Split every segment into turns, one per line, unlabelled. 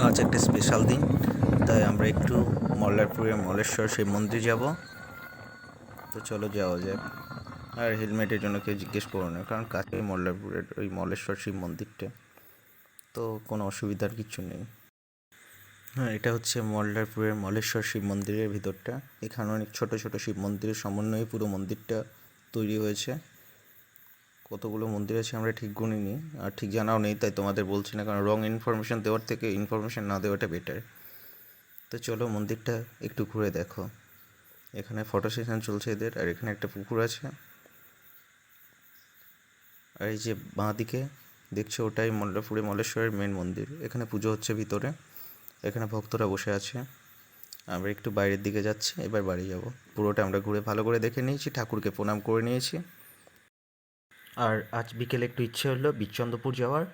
আজ একটা স্পেশাল দিন, তাই আমরা একটু মল্লারপুরের মলেশ্বর শিব মন্দির যাব। তো চলো যাওয়া যাক। আর হেলমেটের জন্য কেউ জিজ্ঞেস করো না, কারণ কাছে মল্লারপুরের ওই মলেশ্বর শিব মন্দিরটা, তো কোনো অসুবিধার কিছু নেই। হ্যাঁ, এটা হচ্ছে মল্লারপুরের মলেশ্বর শিব মন্দিরের ভিতরটা। এখানে অনেক ছোট ছোট শিব মন্দিরের সমন্বয়ে পুরো মন্দিরটা তৈরি হয়েছে। কতগুলো মন্দির আছে আমরা ঠিক গুনিনি, আর ঠিক জানাও নেই, তাই তোমাদের বলছি না, কারণ রং ইনফরমেশন দেওয়ার থেকে ইনফরমেশন না দেওয়াটা বেটার। তো চলো মন্দিরটা একটু ঘুরে দেখো। এখানে ফটো সেশন চলছে এদের, আর এখানে একটা পুকুর আছে। আর এই যে বাঁ দিকে দেখছো, ওটাই মল্লারপুরে মল্লেশ্বরের মেন মন্দির। এখানে পুজো হচ্ছে ভিতরে, এখানে ভক্তরা বসে আছে। আমরা একটু বাইরের দিকে যাচ্ছি, এবার বাড়ি যাব। পুরোটা আমরা ঘুরে ভালো করে দেখে নিয়েছি, ঠাকুরকে প্রণাম করে নিয়েছি। আর আজ বিকেলে একটু ইচ্ছে হলো বিচ্চন্দ্রপুর যাওয়ার।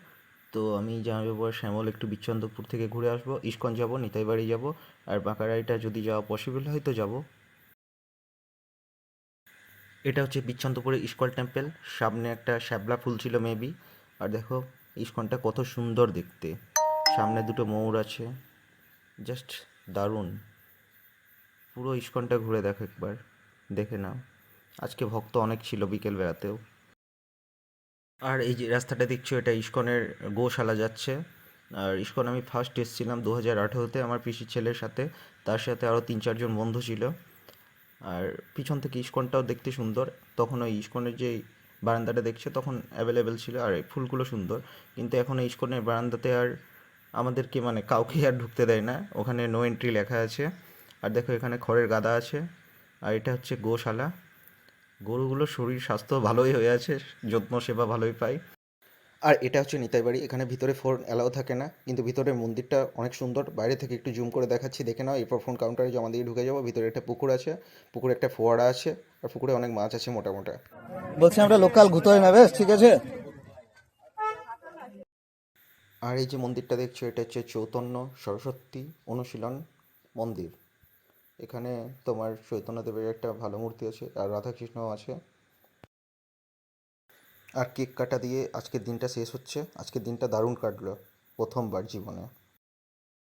তো আমি জামাইবাবু আর শ্যামল একটু বিচ্চন্দ্রপুর থেকে ঘুরে আসবো, ইস্কন যাব, নিতাই বাড়ি যাব, আর বাঁকারাইটা যদি যাওয়া পসিবল হয় তো যাব। এটা হচ্ছে বিচ্ছন্দপুরের ইস্কন টেম্পল। সামনে একটা শ্যাবলা ফুল ছিল মেবি। আর দেখো ইস্কনটা কত সুন্দর দেখতে, সামনে দুটো ময়ূর আছে, জাস্ট দারুণ। পুরো ইস্কনটা ঘুরে দেখো একবার, দেখে নাও। আজকে ভক্ত অনেক ছিল বিকেল বেলাতেও। আর এই যে রাস্তাটা দেখছো, এটা ইস্কনের গোশালা যাচ্ছে। আর ইস্কন আমি ফার্স্ট এসেছিলাম 2018-তে আমার পিসির ছেলের সাথে, তার সাথে আরও 3-4 জন বন্ধু ছিল। আর পিছন থেকে ইস্কনটাও দেখতে সুন্দর। তখন ওই ইস্কনের যে বারান্দাটা দেখছো তখন অ্যাভেলেবেল ছিল, আর এই ফুলগুলো সুন্দর। কিন্তু এখন এই ইস্কনের বারান্দাতে আর আমাদেরকে মানে কাউকে আর ঢুকতে দেয় না, ওখানে নো এন্ট্রি লেখা আছে। আর দেখো এখানে খড়ের গাদা আছে। আর এটা হচ্ছে গোশালা। গরুগুলোর শরীর স্বাস্থ্য ভালোই হয়ে আছে, যত্ন সেবা ভালোই পাই। আর এটা হচ্ছে নিতাই বাড়ি। এখানে ভিতরে ফোন অ্যালাউ থাকে না, কিন্তু ভিতরের মন্দিরটা অনেক সুন্দর। বাইরে থেকে একটু জুম করে দেখাচ্ছি, দেখে নাও। এরপর ফোন কাউন্টারে জমা দিয়ে ঢুকে যাবো। ভিতরে একটা পুকুর আছে, পুকুরে একটা ফোয়ারা আছে, আর পুকুরে অনেক মাছ আছে মোটা মোটা।
বলছি আমরা লোকাল ঘুতোয় না, বেশ ঠিক আছে।
আর এই যে মন্দিরটা দেখছো, এটা হচ্ছে চৈতন্য সরস্বতী অনুশীলন মন্দির। এখানে তোমার চৈতন্যদেবের একটা ভালো মূর্তি আছে, আর রাধাকৃষ্ণও আছে। আর কেক কাটা দিয়ে আজকের দিনটা শেষ হচ্ছে। আজকের দিনটা দারুণ কাটলো, প্রথমবার জীবনে।